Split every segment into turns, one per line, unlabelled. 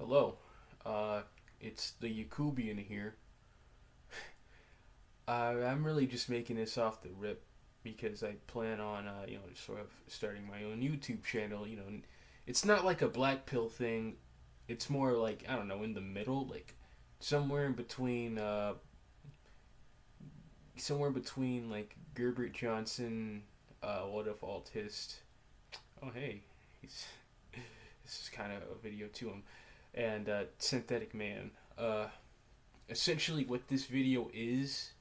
Hello, it's the Yakubian here. I'm really just making this off the rip because I plan on, just sort of starting my own YouTube channel. It's not like a black pill thing. It's more like I don't know, in the middle, like somewhere in between, like Gerbert Johnson, what if autist? Oh hey, he's this is kind of a video to him, and synthetic man. Uh, Essentially what this video is,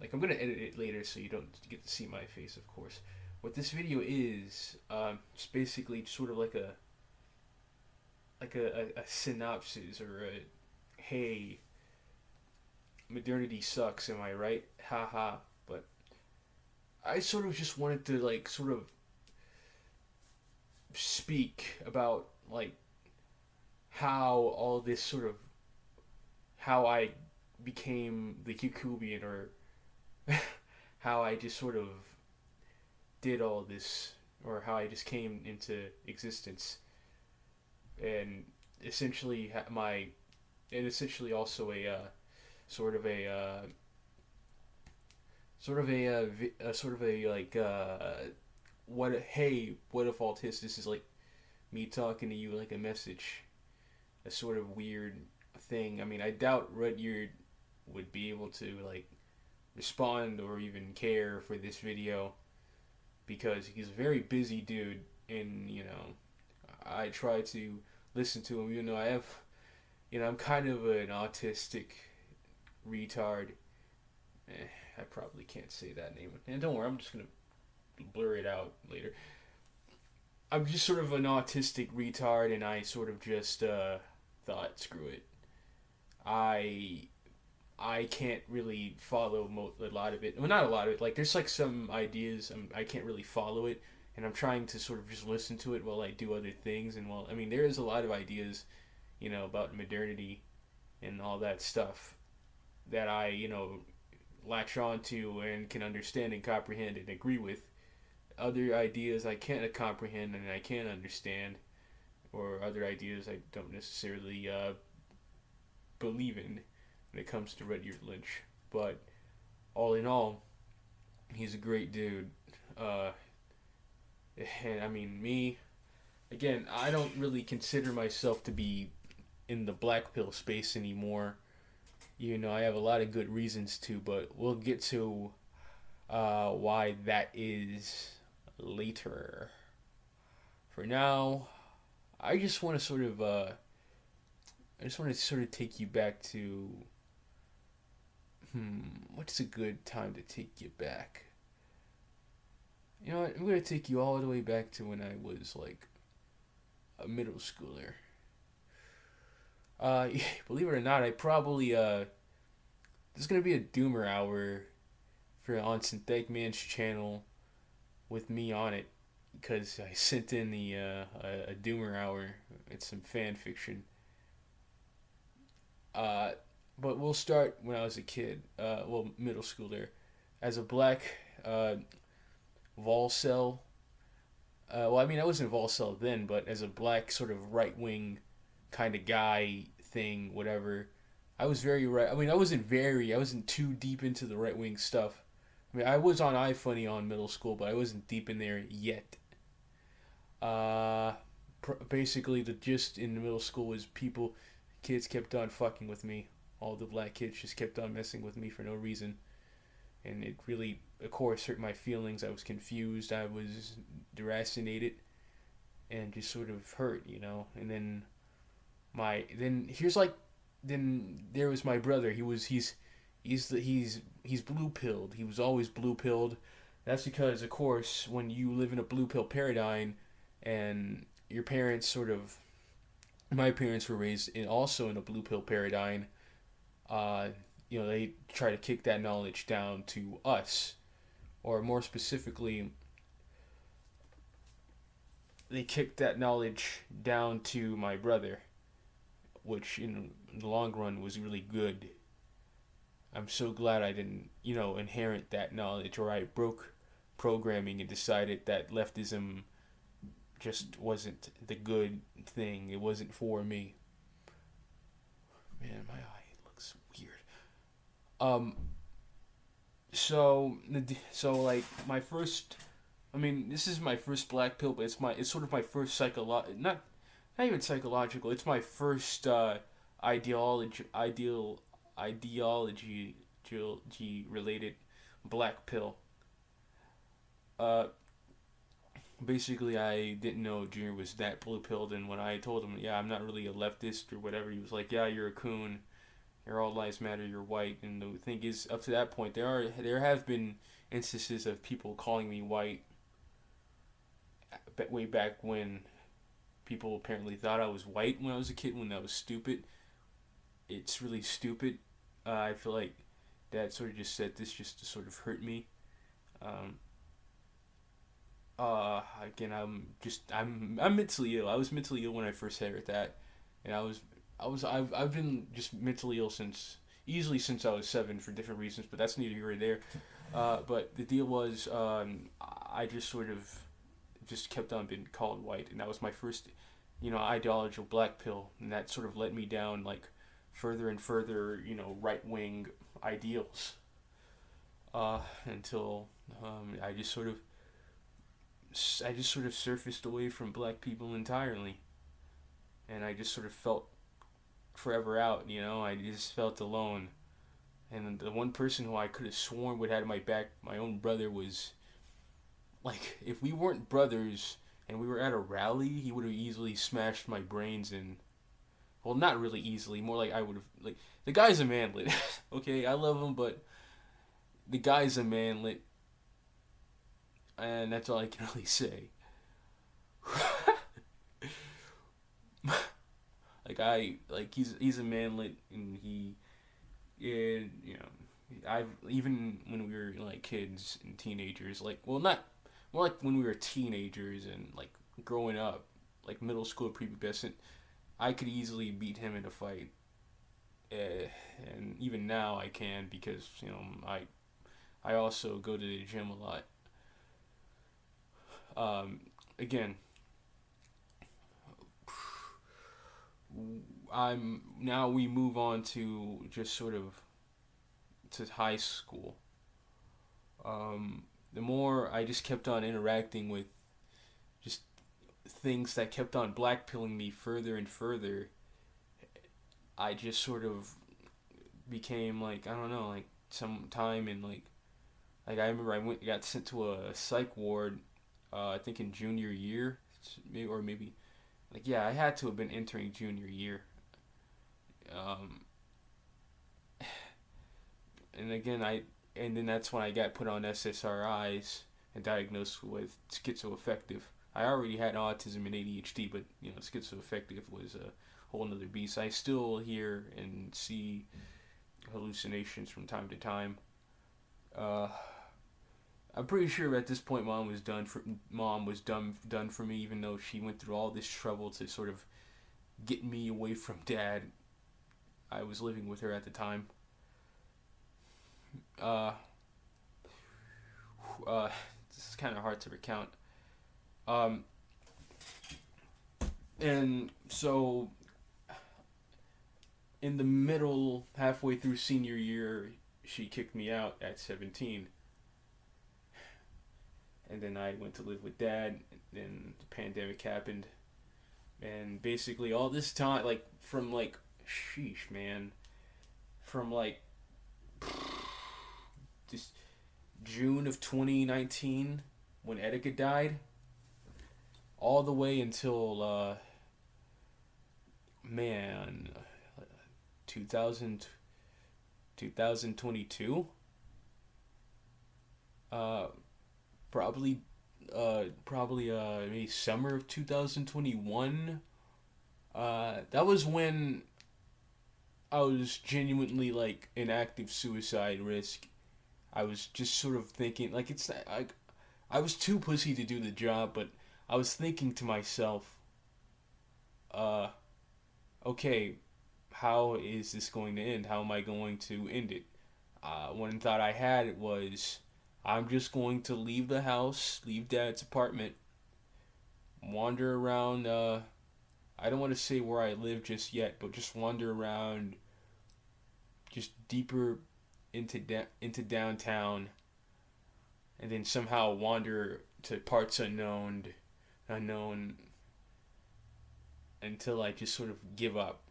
like I'm gonna edit it later so you don't get to see my face, of course. What this video is, it's basically sort of like a synopsis or a hey, modernity sucks, am I right? Haha. But I sort of just wanted to like sort of speak about like how all this sort of how I became the Yakubian or how I just sort of did all this, or how I just came into existence, and essentially my, and essentially also sort of a sort of a like what hey what if autist, this is like me talking to you like a message, a sort of weird thing. I mean, I doubt Rudyard would be able to like respond or even care for this video because he's a very busy dude, and I try to listen to him. I have, I'm kind of an autistic retard. I probably can't say that name, and don't worry, I'm just gonna blur it out later. I'm just sort of an autistic retard, and I sort of just thought, screw it. I I can't really follow a lot of it. Well, not a lot of it. Like there's like some ideas I can't really follow it, and I'm trying to sort of just listen to it while I do other things. And I mean, there is a lot of ideas, about modernity and all that stuff that I latch on to and can understand and comprehend and agree with. Other ideas I can't comprehend and I can't understand, or other ideas I don't necessarily believe in when it comes to Rudyard Lynch. But all in all, he's a great dude. Uh, and I mean, me, again, I don't really consider myself to be in the black pill space anymore. I have a lot of good reasons to, but we'll get to why that is later. For now, I just want to sort of, take you back to, what's a good time to take you back? You know what? I'm gonna take you all the way back to when I was like a middle schooler. Uh, Believe it or not, I probably there's gonna be a Doomer hour for on Synthetic Man's channel with me on it because I sent in the a Doomer hour. It's some fan fiction. Uh, but we'll start when I was a kid. Middle schooler, as a black uh, Volcel. I mean, I wasn't Volcel then, but as a black sort of right wing kind of guy thing, whatever. I was very right. I mean, I wasn't too deep into the right wing stuff. I mean, I was on iFunny on middle school, but I wasn't deep in there yet. Uh, Basically, the gist in the middle school was kids kept on fucking with me. All the black kids just kept on messing with me for no reason. And it really, of course, hurt my feelings. I was confused. I was deracinated and just sort of hurt. And then then there was my brother. He's blue pilled. He was always blue pilled. That's because, of course, when you live in a blue pill paradigm, and your parents my parents were raised also in a blue pill paradigm. Uh, they try to kick that knowledge down to us, or more specifically, they kicked that knowledge down to my brother, which in the long run was really good. I'm so glad I didn't, inherit that knowledge, or I broke programming and decided that leftism just wasn't the good thing. It wasn't for me. man, my eye looks weird. Um, so my first, I mean, this is my first black pill, but it's sort of my first not even psychological. It's my first ideology related black pill. Uh, Basically, I didn't know Junior was that blue pilled, and when I told him, yeah, I'm not really a leftist or whatever, he was like, yeah, you're a coon. Your all lives matter. You're white. And the thing is, up to that point, there have been instances of people calling me white. Way back when people apparently thought I was white when I was a kid, when that was stupid. It's really stupid. I feel like Dad sort of just said this just to sort of hurt me. Um, Again, I'm mentally ill. I was mentally ill when I first heard that, and I've been just mentally ill since I was 7 for different reasons, but that's neither here or there. But the deal was, I just sort of just kept on being called white, and that was my first, ideological black pill, and that sort of led me down like further and further, right wing ideals, until I just sort of surfaced away from black people entirely, and I just sort of felt forever out. I just felt alone, and the one person who I could have sworn would have my back, my own brother, was like, if we weren't brothers and we were at a rally, he would have easily smashed my brains in. Well, not really easily, more like I would have, like, the guy's a manlet. Okay, I love him, but the guy's a manlet, and that's all I can really say. He's a manlet, and I've, even when we were like kids and teenagers, like, well, not more like when we were teenagers and like growing up, like middle school, prepubescent, I could easily beat him in a fight. And even now I can, because I also go to the gym a lot. Again, we move on to just sort of to high school. The more I just kept on interacting with just things that kept on blackpilling me further and further, I just sort of became like, I don't know, like some time in like I remember got sent to a psych ward, I think in junior year, maybe like, yeah, I had to have been entering junior year. Um, and again, and then that's when I got put on SSRIs and diagnosed with schizoaffective. I already had autism and ADHD, but schizoaffective was a whole nother beast. I still hear and see hallucinations from time to time. Uh, I'm pretty sure at this point mom was done for me, even though she went through all this trouble to sort of get me away from dad. I was living with her at the time. Uh, this is kind of hard to recount. Um, and so in the middle, halfway through senior year, she kicked me out at 17. And then I went to live with dad. Then the pandemic happened. And basically all this time, like, from like, sheesh, man. From like, just June of 2019, when Etika died, all the way until, 2022. Probably, maybe summer of 2021. That was when I was genuinely like in active suicide risk. I was just sort of thinking, like, it's like I was too pussy to do the job, but I was thinking to myself, uh, okay, how is this going to end? How am I going to end it? One thought I had was, I'm just going to leave the house, leave dad's apartment, wander around, I don't want to say where I live just yet, but just wander around just deeper into downtown, and then somehow wander to parts unknown until I just sort of give up.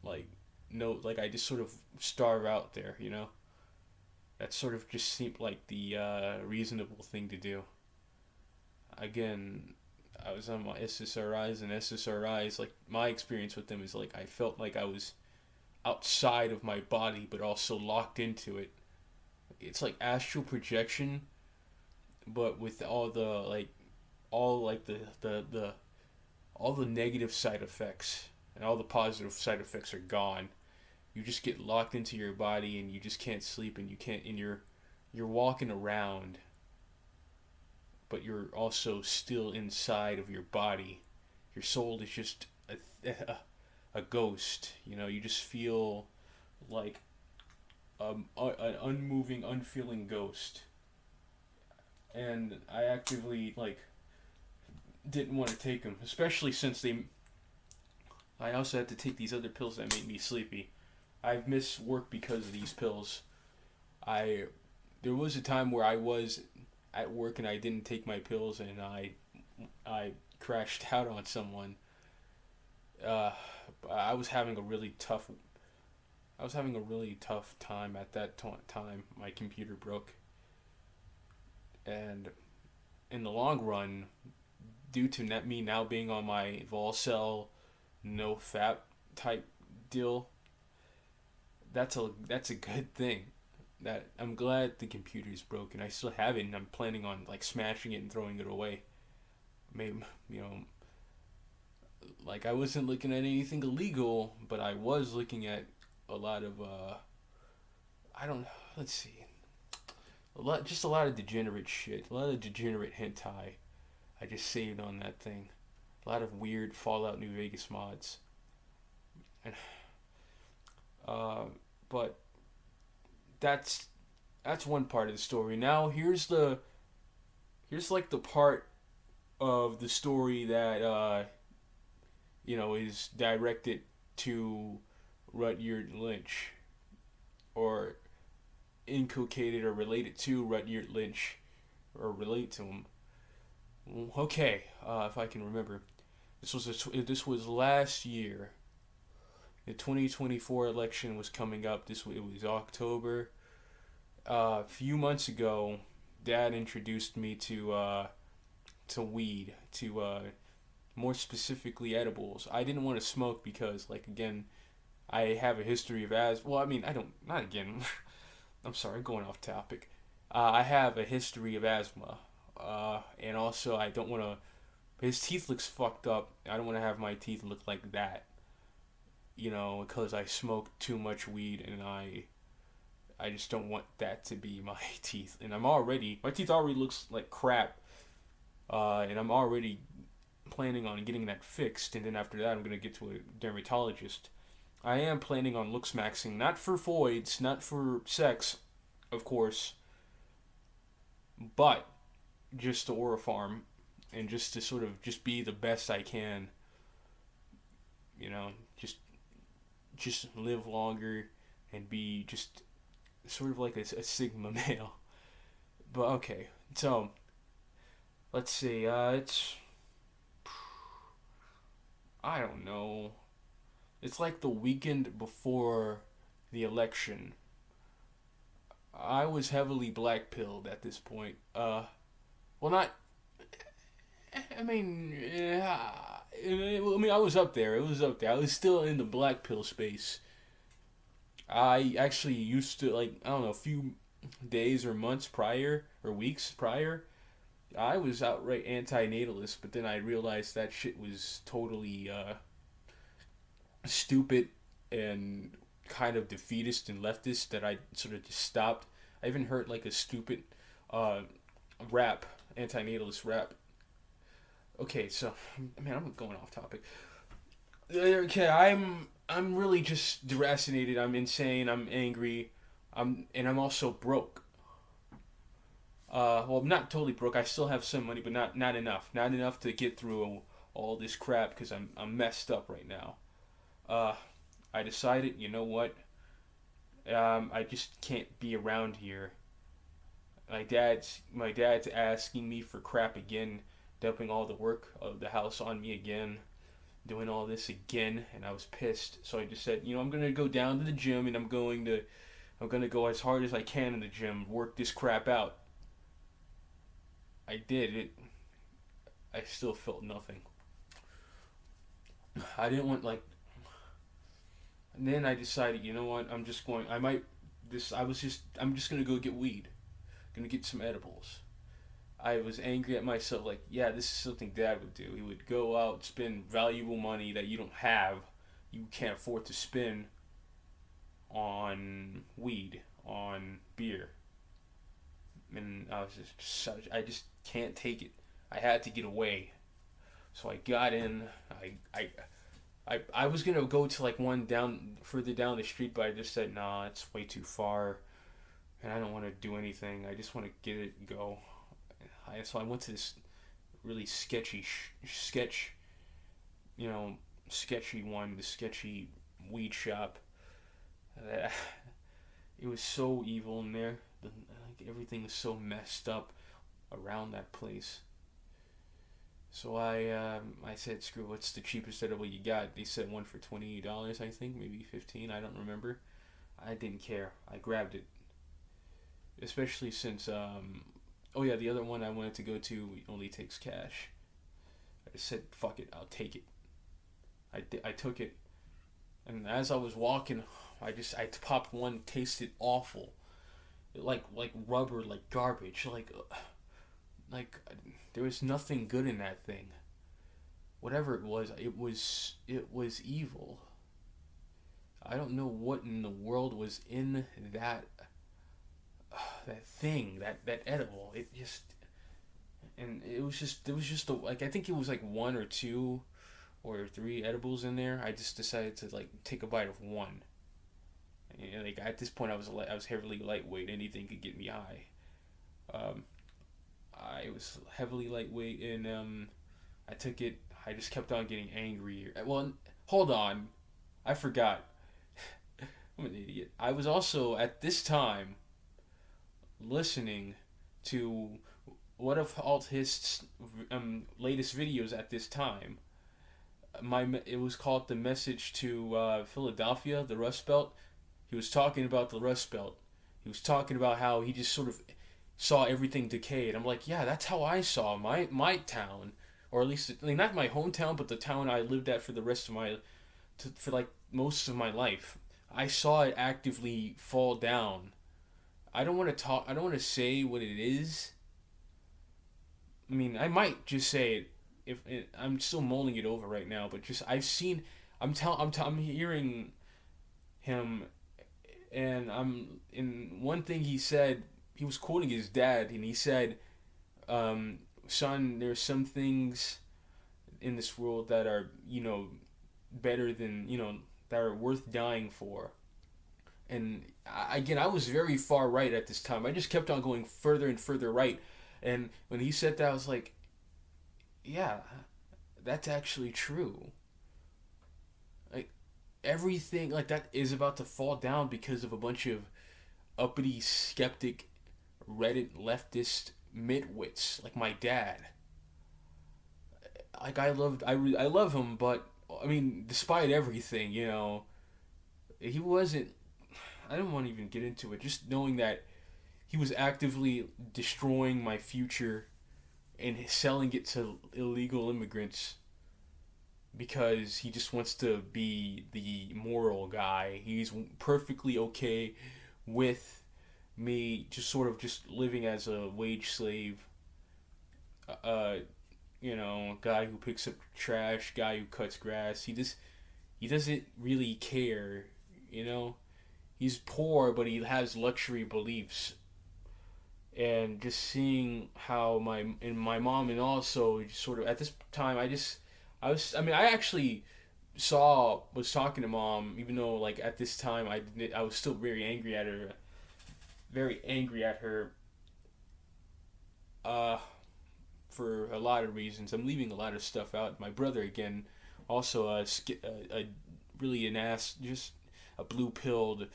Like no, like I just sort of starve out there, you know. That sort of just seemed like the reasonable thing to do. Again, I was on my SSRIs, and SSRIs, like my experience with them is like I felt like I was outside of my body but also locked into it. It's like astral projection, but with all the like all like the all the negative side effects, and all the positive side effects are gone. You just get locked into your body, and you just can't sleep, and you can't, and you're walking around, but you're also still inside of your body. Your soul is just a ghost. You know, you just feel like an unmoving, unfeeling ghost. And I actively like didn't want to take them, especially since I also had to take these other pills that made me sleepy. I've missed work because of these pills. There was a time where I was at work and I didn't take my pills, and I crashed out on someone. I was having a really tough time at that time. My computer broke, and in the long run, due to me now being on my Volcel no fap type deal, that's a good thing. That I'm glad the computer's broken. I still have it, and I'm planning on like smashing it and throwing it away. Maybe, you know, like I wasn't looking at anything illegal, but I was looking at a lot of I don't know. Let's see, just a lot of degenerate shit, a lot of degenerate hentai. I just saved on that thing. A lot of weird Fallout New Vegas mods, and but that's one part of the story. Now here's like the part of the story that is directed to Rudyard Lynch, or inculcated or related to Rudyard Lynch, or relate to him. Okay, if I can remember, this was last year. The 2024 election was coming up. It was October. A few months ago, Dad introduced me to weed, to more specifically edibles. I didn't want to smoke because, like, again, I have a history of asthma. Well, I mean, I don't. Not again. I'm sorry, I'm going off topic. I have a history of asthma, and also I don't want to. His teeth looks fucked up. I don't want to have my teeth look like that. You know, because I smoke too much weed, and I just don't want that to be my teeth. And my teeth already looks like crap, and I'm already planning on getting that fixed. And then after that, I'm gonna get to a dermatologist. I am planning on looks maxing, not for voids, not for sex, of course, but just to aura farm, and just to sort of just be the best I can. You know, just live longer and be just sort of like a sigma male. But okay, so let's see. It's I don't know. It's like the weekend before the election. I was heavily black pilled at this point. Well, not. I mean, yeah. I was up there. It was up there. I was still in the black pill space. I actually used to, like, I don't know, a few days or months prior, or weeks prior, I was outright anti-natalist, but then I realized that shit was totally stupid and kind of defeatist and leftist, that I sort of just stopped. I even heard like a stupid rap, anti-natalist rap. Okay, so man, I'm going off topic. Okay, I'm really just deracinated. I'm insane. I'm angry. And I'm also broke. Well, I'm not totally broke. I still have some money, but not enough. Not enough to get through all this crap, because I'm messed up right now. I decided, you know what? I just can't be around here. My dad's asking me for crap again, dumping all the work of the house on me again, doing all this again, and I was pissed. So I just said, I'm gonna go down to the gym and I'm gonna go as hard as I can in the gym, work this crap out. I did it. I still felt nothing. I didn't want like. And then I decided, you know what? I'm just going. I might. This. I was just. I'm just gonna go get weed. Gonna get some edibles. I was angry at myself. Like, yeah, this is something Dad would do. He would go out, spend valuable money that you don't have, you can't afford to spend on weed, on beer. And I was I just can't take it. I had to get away. So I got in. I was gonna go to like one further down the street, but I just said, nah, it's way too far, and I don't want to do anything. I just want to get it and go. So I went to this really sketchy sketchy one, the sketchy weed shop. It was so evil in there. Like everything was so messed up around that place. So I said, screw, what's the cheapest edible you got? They said one for $28, I think, maybe 15. I don't remember. I didn't care. I grabbed it, especially since oh yeah, the other one I wanted to go to only takes cash. I just said, fuck it, I'll take it. I took it, and as I was walking, I popped one, tasted awful, like rubber, like garbage, like there was nothing good in that thing. Whatever it was evil. I don't know what in the world was in that thing, that edible. It was just like, I think it was like one or two or three edibles in there. I just decided to like take a bite of one. And like at this point, I was heavily lightweight. Anything could get me high. I was heavily lightweight, and I took it. I just kept on getting angrier. Well, hold on, I forgot. I'm an idiot. I was also at this time listening to one of Alt Hist's latest videos at this time. It was called The Message to Philadelphia, the Rust Belt. He was talking about the Rust Belt. He was talking about how he just sort of saw everything decay. And I'm like, yeah, that's how I saw my town, or at least like, not my hometown, but the town I lived at for the rest of for like most of my life. I saw it actively fall down. I don't want to say what it is. I mean, I might just say it I'm still mulling it over right now, but just I'm hearing him, and in one thing he said, he was quoting his dad, and he said, son, there's some things in this world that are, better than, that are worth dying for. And again, I was very far right at this time. I just kept on going further and further right. And when he said that, I was like, yeah, that's actually true. Like, everything like that is about to fall down because of a bunch of uppity, skeptic, Reddit leftist midwits like my dad. Like, I love him, but I mean, despite everything, he wasn't. I don't want to even get into it. Just knowing that he was actively destroying my future and selling it to illegal immigrants because he just wants to be the moral guy. He's perfectly okay with me just living as a wage slave. Guy who picks up trash, guy who cuts grass. He doesn't really care, He's poor, but he has luxury beliefs. And just seeing how my mom, and also sort of at this time, I actually was talking to mom, even though like at this time I was still very angry at her, for a lot of reasons. I'm leaving a lot of stuff out. My brother, again, also really an ass, just a blue-pilled,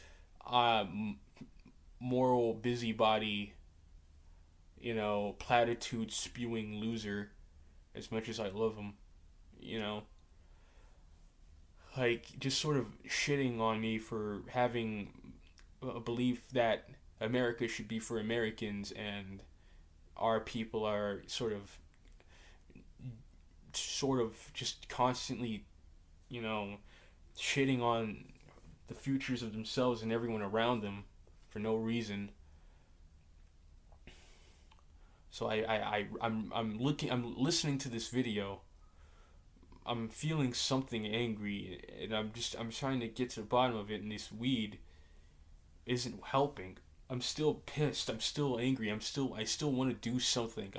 moral busybody, platitude spewing loser, as much as I love him, you know, like just sort of shitting on me for having a belief that America should be for Americans and our people are sort of just constantly, you know, shitting on the futures of themselves and everyone around them for no reason. So I'm listening to this video. I'm feeling something angry, and I'm trying to get to the bottom of it, and this weed isn't helping. I'm still pissed. I'm still angry. I still want to do something.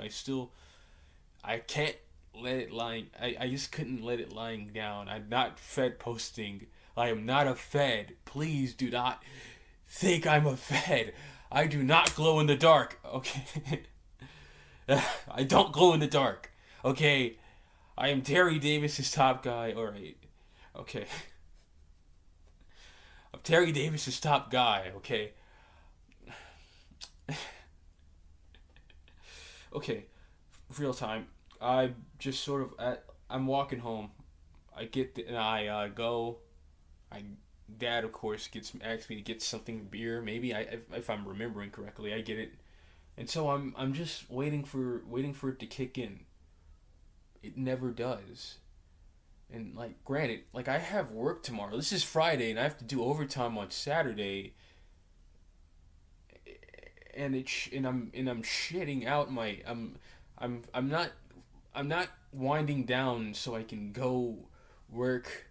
I can't let it lying. I just couldn't let it lying down. I'm not fed posting. I am not a fed. Please do not think I'm a fed. I do not glow in the dark. Okay. I don't glow in the dark. Okay. I am Terry Davis's top guy. Alright. Okay. I'm Terry Davis's top guy. Okay. Okay. Real time. I just sort of I'm walking home. And I go. Dad of course asks me to get something beer. Maybe if I'm remembering correctly, I get it. And so I'm just waiting for it to kick in. It never does. And like granted, like I have work tomorrow. This is Friday and I have to do overtime on Saturday. And I'm shitting out my I'm not winding down so I can go work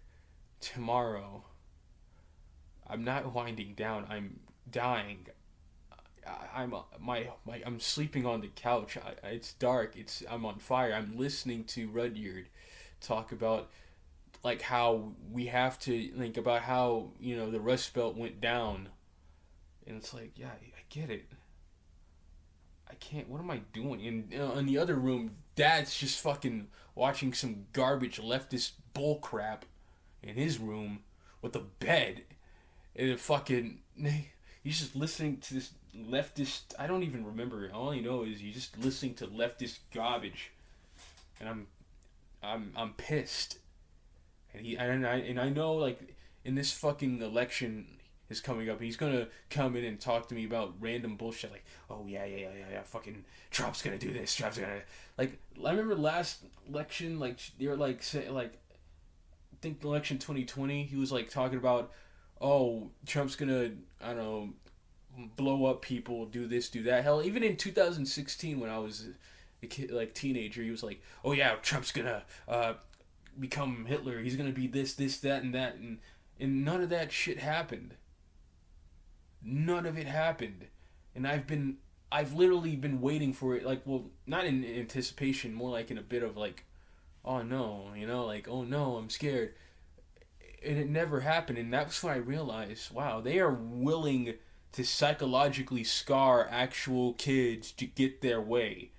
tomorrow. I'm not winding down. I'm dying. I'm sleeping on the couch. It's dark. I'm on fire. I'm listening to Rudyard talk about like how we have to think about how the Rust Belt went down, and it's like yeah, I get it. I can't. What am I doing? And in the other room, Dad's just fucking watching some garbage leftist bull crap in his room with a bed and a fucking. He's just listening to this leftist. I don't even remember. All I know is he's just listening to leftist garbage, and I'm pissed. And I know like in this fucking election is coming up, he's gonna come in and talk to me about random bullshit like, oh yeah, fucking Trump's gonna do this. Trump's gonna like. I remember last election, like they were like say like, I think election 2020, he was like talking about, oh Trump's gonna I don't know blow up people, do this, do that. Hell, even in 2016 when I was a kid, like teenager, he was like, oh yeah, Trump's gonna become Hitler. He's gonna be this, that, and that, and none of that shit happened. None of it happened, and I've literally been waiting for it. Like, well, not in anticipation, more like in a bit of like, oh no, like oh no, I'm scared, and it never happened. And that's when I realized, wow, they are willing to psychologically scar actual kids to get their way.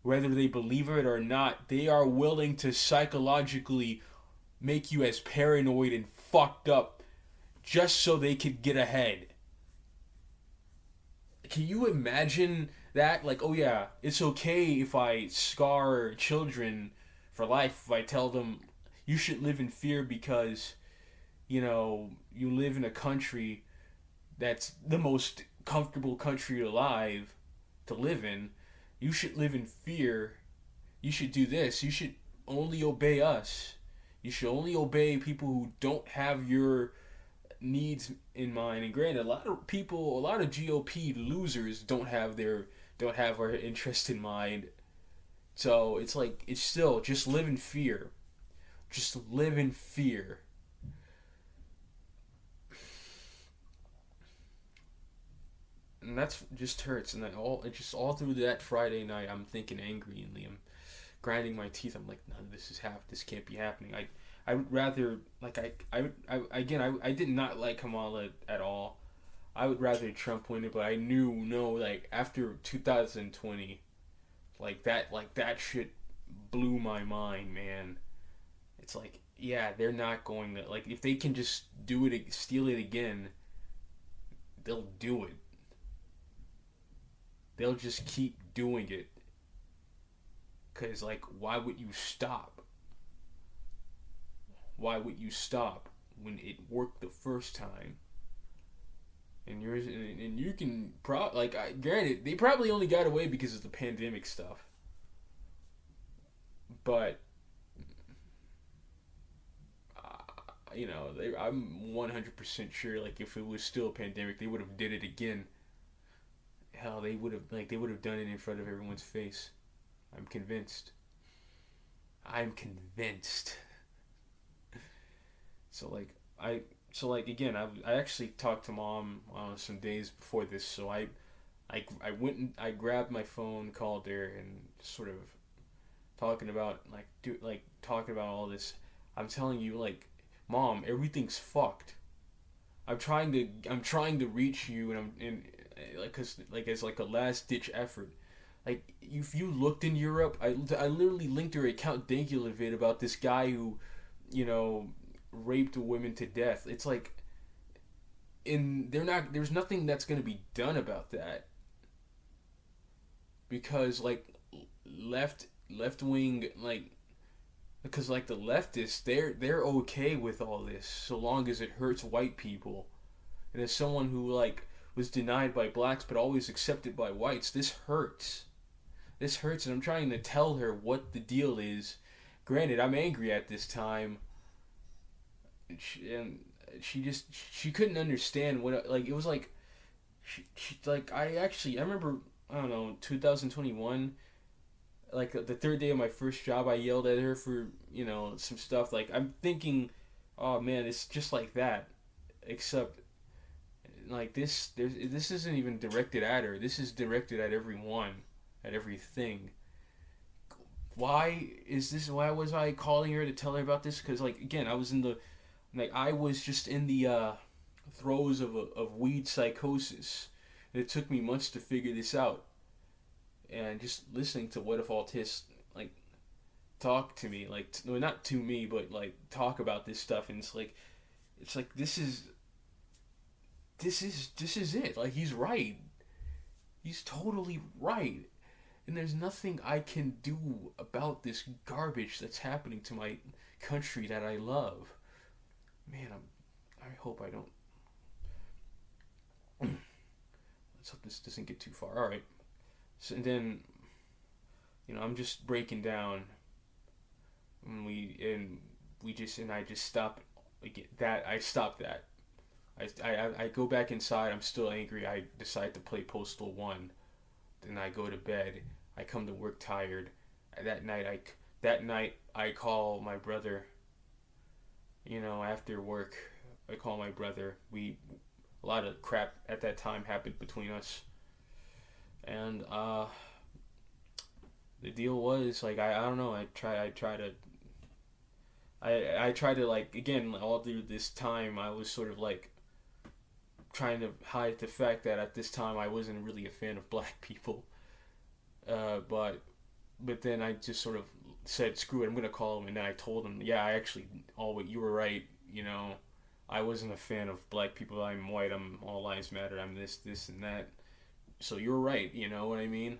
Whether they believe it or not, they are willing to psychologically make you as paranoid and fucked up just so they could get ahead. Can you imagine that? Like, oh yeah, it's okay if I scar children for life, if I tell them you should live in fear because, you live in a country that's the most comfortable country alive to live in. You should live in fear. You should do this. You should only obey us. You should only obey people who don't have your needs in mind. And granted, a lot of GOP losers don't have our interest in mind. So it's like, it's still just live in fear. Just live in fear. And that's just hurts. And it's all through that Friday night, I'm thinking angry and I'm grinding my teeth. I'm like, none of this can't be happening. I would rather, like, I did not like Kamala at all. I would rather Trump win it, but I no, like, after 2020, like that shit blew my mind, man. It's like, yeah, they're not going to, like, if they can just do it, steal it again, they'll do it. They'll just keep doing it. Because, like, why would you stop? Why would you stop when it worked the first time? And you can granted, they probably only got away because of the pandemic stuff. But I'm 100% sure, like, if it was still a pandemic, they would have did it again. Hell, they would have done it in front of everyone's face. I'm convinced. Again, I actually talked to Mom some days before this, so I went and I grabbed my phone, called her, and sort of talking about talking about all this. I'm telling you, like, Mom, everything's fucked. I'm trying to reach you, as like a last ditch effort. Like, if you looked in Europe, I literally linked her account Dankula vid about this guy who, raped women to death. It's like, there's nothing that's gonna be done about that. Because, like, left wing, like, because, like, the leftists, they're okay with all this so long as it hurts white people. And as someone who, like, was denied by blacks but always accepted by whites, this hurts. This hurts, and I'm trying to tell her what the deal is. Granted, I'm angry at this time. She couldn't understand what, like, it was like, I remember, I don't know, 2021, like, the third day of my first job, I yelled at her for, some stuff. Like, I'm thinking, oh man, it's just like that, except, like, this isn't even directed at her. This is directed at everyone, at everything. Why was I calling her to tell her about this? Because, like, again, I was just in the throes of weed psychosis. And it took me months to figure this out. And just listening to What If Autists, like, talk to me, like, not to me, but, like, talk about this stuff, and it's like this is it. Like, he's right. He's totally right. And there's nothing I can do about this garbage that's happening to my country that I love. Man, I hope I don't. Let's hope this doesn't get too far. All right. So, and then, I'm just breaking down, and I just stop. I stop that. I go back inside. I'm still angry. I decide to play Postal 1. Then I go to bed. I come to work tired. That night I call my brother. After work, I call my brother. A lot of crap at that time happened between us. And the deal was, like, I don't know, I try to, like, again, all through this time, I was sort of, like, trying to hide the fact that at this time I wasn't really a fan of black people. But then I just sort of said, screw it, I'm gonna call him, and then I told him, yeah, you were right, I wasn't a fan of black people, I'm white, I'm all lives matter, I'm this, and that. So you're right, you know what I mean?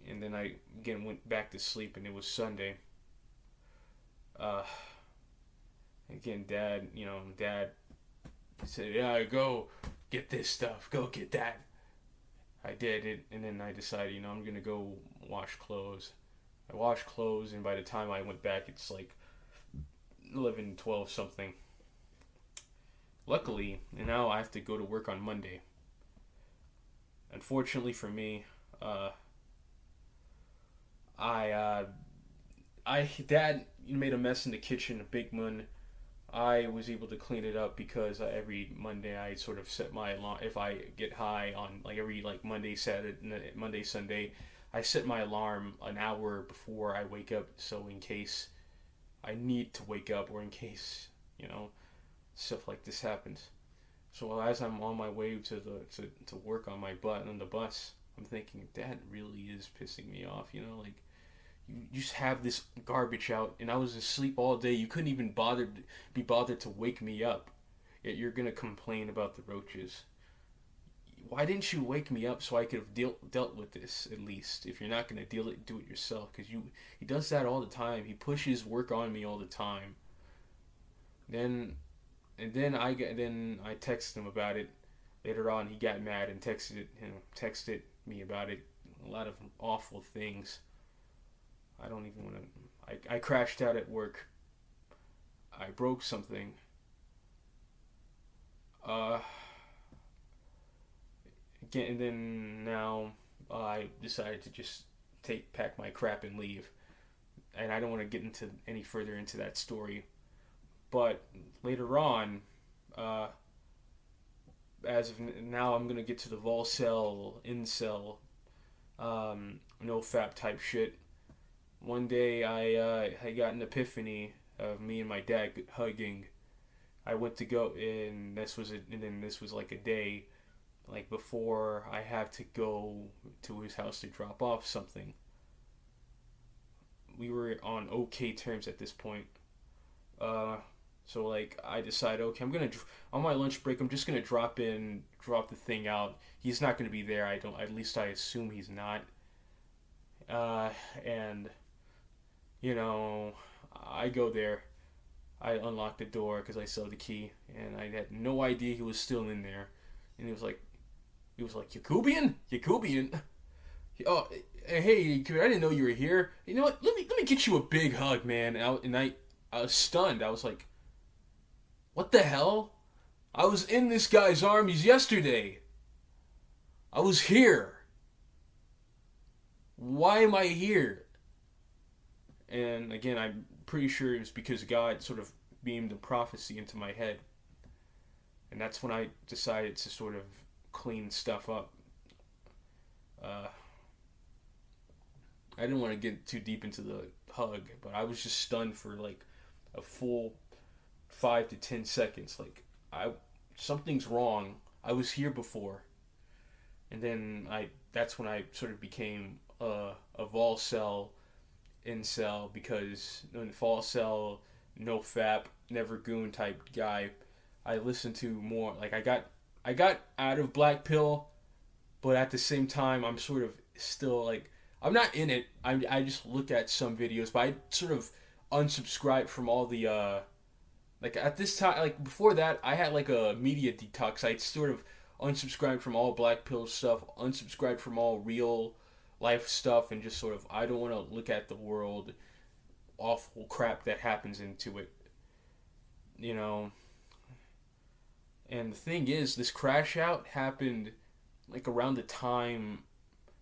And then I, again, went back to sleep, and it was Sunday. Again, Dad said, yeah, go get this stuff, go get that. I did it, and then I decided, I'm going to go wash clothes. I washed clothes, and by the time I went back, it's like 11, 12 something. Luckily, and now I have to go to work on Monday. Unfortunately for me, Dad made a mess in the kitchen, a big one. I was able to clean it up because every Monday I sort of set my alarm. If I get high on, like, every, like, Monday, Sunday, I set my alarm an hour before I wake up, so in case I need to wake up, or in case, stuff like this happens. So as I'm on my way to work on the bus, I'm thinking, Dad really is pissing me off, like, you just have this garbage out, and I was asleep all day. You couldn't even be bothered to wake me up. Yet you're gonna complain about the roaches. why didn't you wake me up so I could have dealt with this at least? If you're not gonna do it yourself, because he does that all the time. He pushes work on me all the time. Then I texted him about it. Later on, he got mad and texted me about it. A lot of awful things. I don't even want to. I crashed out at work. I broke something. Again, and then now I decided to just pack my crap and leave. And I don't want to get into any further into that story. But later on, as of now, I'm gonna get to the Volcel, incel, no fap type shit. One day I got an epiphany of me and my dad hugging. I went to go, and this was like a day, like before I have to go to his house to drop off something. We were on okay terms at this point. So like I decided, okay, on my lunch break, I'm just gonna drop the thing out. He's not gonna be there. At least I assume he's not. And you know, I go there. I unlocked the door because I saw the key, and I had no idea he was still in there. And he was like, Yakubian? Oh, hey, I didn't know you were here. You know what? Let me get you a big hug, man. And I was stunned. I was like, what the hell? I was in this guy's armies yesterday. I was here. Why am I here? And again, I'm pretty sure it was because God sort of beamed a prophecy into my head. And that's when I decided to sort of clean stuff up. I didn't want to get too deep into the hug, but I was just stunned for like a full 5 to 10 seconds. Like, something's wrong. I was here before. And then that's when I sort of became a Volcel incel, because in Volcel, no fap, never goon type guy, I listened to more, like I got out of Black Pill, but at the same time I'm sort of still like, I'm not in it. I just look at some videos, but I sort of unsubscribed from all the like at this time, like before that, I had like a media detox. I sort of unsubscribed from all Black Pill stuff, unsubscribed from all real life stuff, and just sort of, I don't want to look at the world, awful crap that happens into it, you know. And the thing is, this crash out happened like around the time,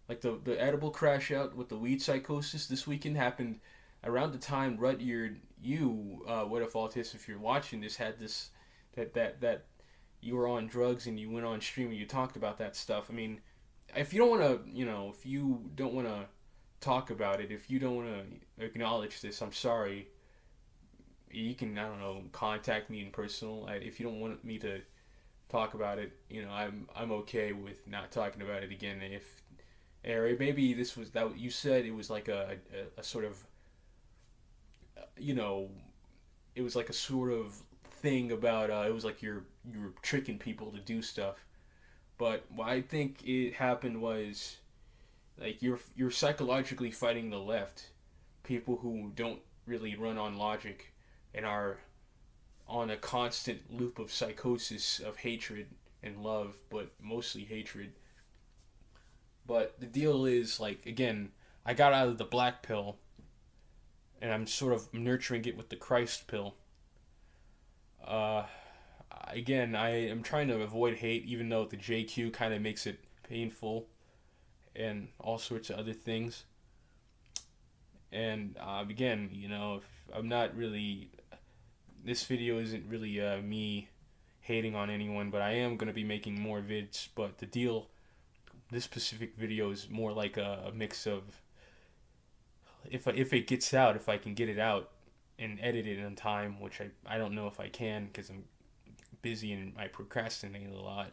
like the edible crash out with the weed psychosis this weekend happened around the time Rudyard, what if autist, if you're watching this, had this, that you were on drugs and you went on stream and you talked about that stuff. I mean, if you don't want to, if you don't want to talk about it, if you don't want to acknowledge this, I'm sorry. You can, I don't know, contact me in personal. If you don't want me to talk about it, I'm okay with not talking about it again. Or maybe this was that you said it was like a sort of, it was like a sort of thing about it was like you were tricking people to do stuff. But what I think it happened was, like, you're psychologically fighting the left, people who don't really run on logic and are on a constant loop of psychosis, of hatred and love, but mostly hatred. But the deal is, like, again, I got out of the Black Pill, and I'm sort of nurturing it with the Christ Pill. Again, I am trying to avoid hate, even though the JQ kind of makes it painful, and all sorts of other things. And again, if I'm not really, this video isn't really me hating on anyone, but I am going to be making more vids. But the deal, this specific video is more like a mix of, if it gets out, if I can get it out and edit it in time, which I don't know if I can, because I'm busy and I procrastinate a lot.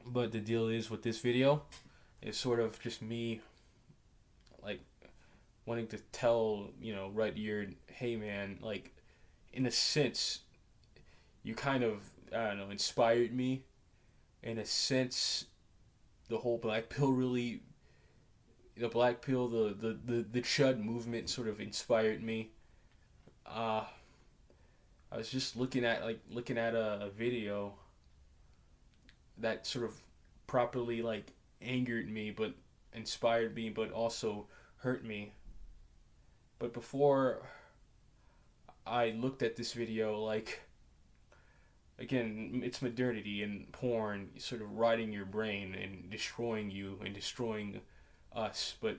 But the deal is, with this video, it's sort of just me, like, wanting to tell, Rudyard, hey man, like, in a sense, you kind of, I don't know, inspired me in a sense, the whole black pill really, the black pill, the chud movement sort of inspired me. Uh, I was just looking at a video that sort of properly like angered me, but inspired me, but also hurt me. But before I looked at this video, like, again, it's modernity and porn sort of rotting your brain and destroying you and destroying us. But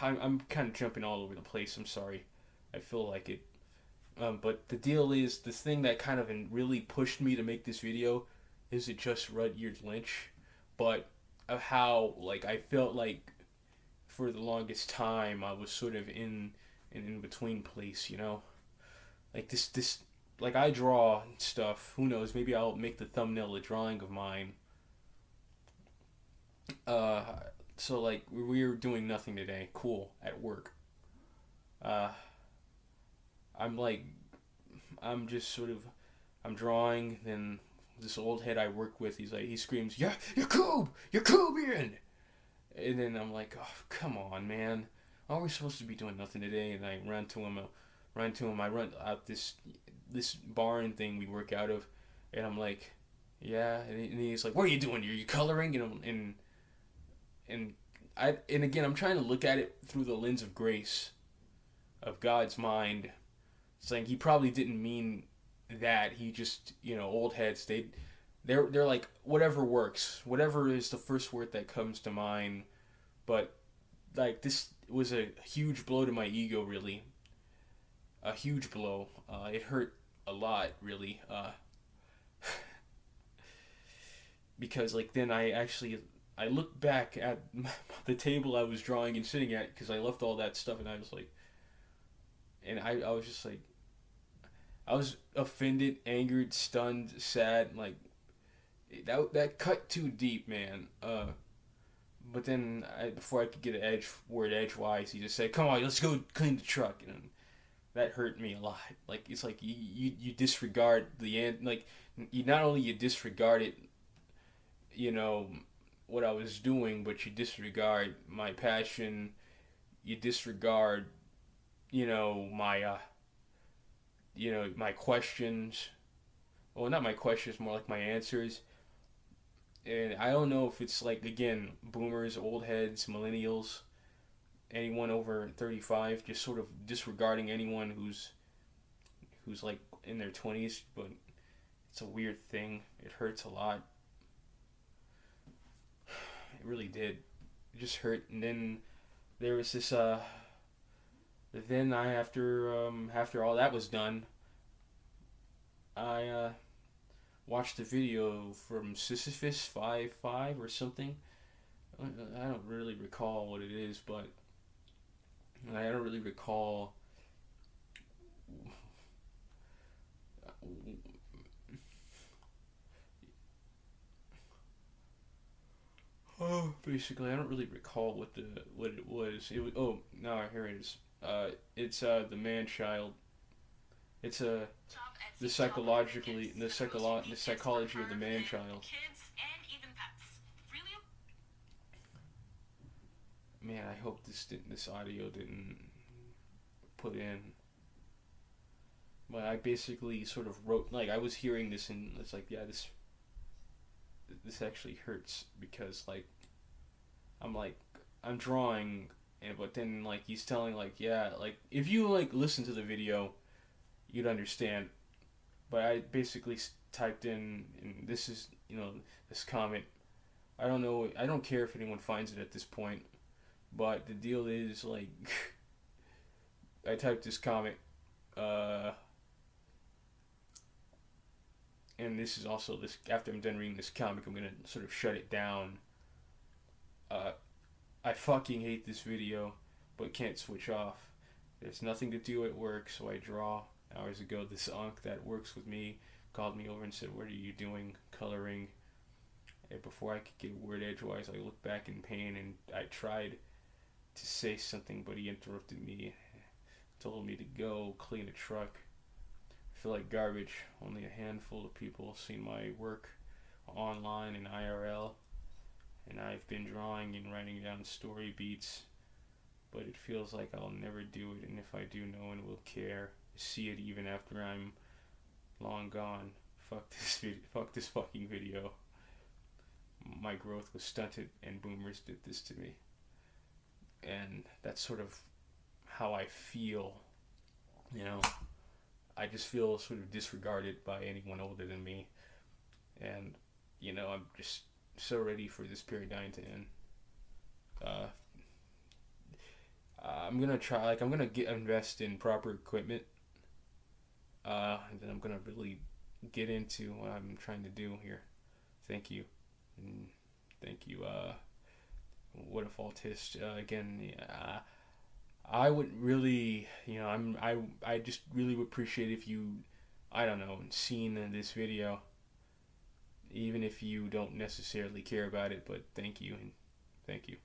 I'm kind of jumping all over the place. I'm sorry. I feel like it. But the deal is, the thing that kind of really pushed me to make this video isn't just Rudyard Lynch, but of how, like, I felt like for the longest time I was sort of in an in between place, you know? Like this like, I draw stuff. Who knows? Maybe I'll make the thumbnail a drawing of mine. Uh, so like we were doing nothing today. Cool at work. Uh, I'm like I'm just sort of I'm drawing. Then this old head I work with, he screams, "Yeah, you're Cuban!" And then I'm like, "Oh, come on, man! Aren't we supposed to be doing nothing today?" And I run to him. I run out this barn thing we work out of, and I'm like, "Yeah." And he's like, "What are you doing? Are you coloring?" And again, I'm trying to look at it through the lens of grace, of God's mind. It's like he probably didn't mean that. He just, old heads, they're like, whatever works, whatever is the first word that comes to mind. But like, this was a huge blow to my ego, really. A huge blow. It hurt a lot, really. Because like then I looked back at the table I was drawing and sitting at, because I left all that stuff, and I was like, and I was just like, I was offended, angered, stunned, sad. Like, that cut too deep, man. But then before I could get an word edgewise, he just said, "Come on, let's go clean the truck." And that hurt me a lot. Like, it's like you disregard the end. Like, you not only you disregard it, what I was doing, but you disregard my passion. You disregard, my my questions. Well, not my questions, more like my answers. And I don't know if it's like, again, boomers, old heads, millennials, anyone over 35, just sort of disregarding anyone who's like in their 20s, but it's a weird thing. It hurts a lot. It really did. It just hurt. And then there was this then after all that was done, I watched a video from Sisyphus 5 or something. I don't really recall what it is, but I don't really recall. Basically, I don't really recall what it was. It was, oh, no, here it is. It's the man child. It's the psychology of the man child. Man, I hope this audio didn't put in. But I basically sort of wrote, like, I was hearing this and it's like, yeah, this actually hurts, because like I'm drawing, but then like he's telling, like, yeah, like if you like listen to the video, you'd understand. But I basically typed in, and this is, this comment. I don't know. I don't care if anyone finds it at this point. But the deal is, like, I typed this comment, and this is also this. After I'm done reading this comic, I'm gonna sort of shut it down. I fucking hate this video, but can't switch off. There's nothing to do at work, so I draw. Hours ago, this unk that works with me called me over and said, "What are you doing?" Coloring. And before I could get a word edgewise, I looked back in pain, and I tried to say something, but he interrupted me, told me to go clean a truck. I feel like garbage. Only a handful of people seen my work online and IRL, and I've been drawing and writing down story beats, but it feels like I'll never do it, and if I do, no one will care, see it even after I'm long gone. Fuck this fucking video. My growth was stunted, and boomers did this to me. And that's sort of how I feel, you know. I just feel sort of disregarded by anyone older than me. And, you know, I'm just so ready for this paradigm to end. I'm gonna try, like, I'm gonna invest in proper equipment. And then I'm gonna really get into what I'm trying to do here. Thank you. And thank you, What If Autist. Again, I would really, you know, I just really would appreciate if you, I don't know, seen this video, even if you don't necessarily care about it, but thank you, and thank you.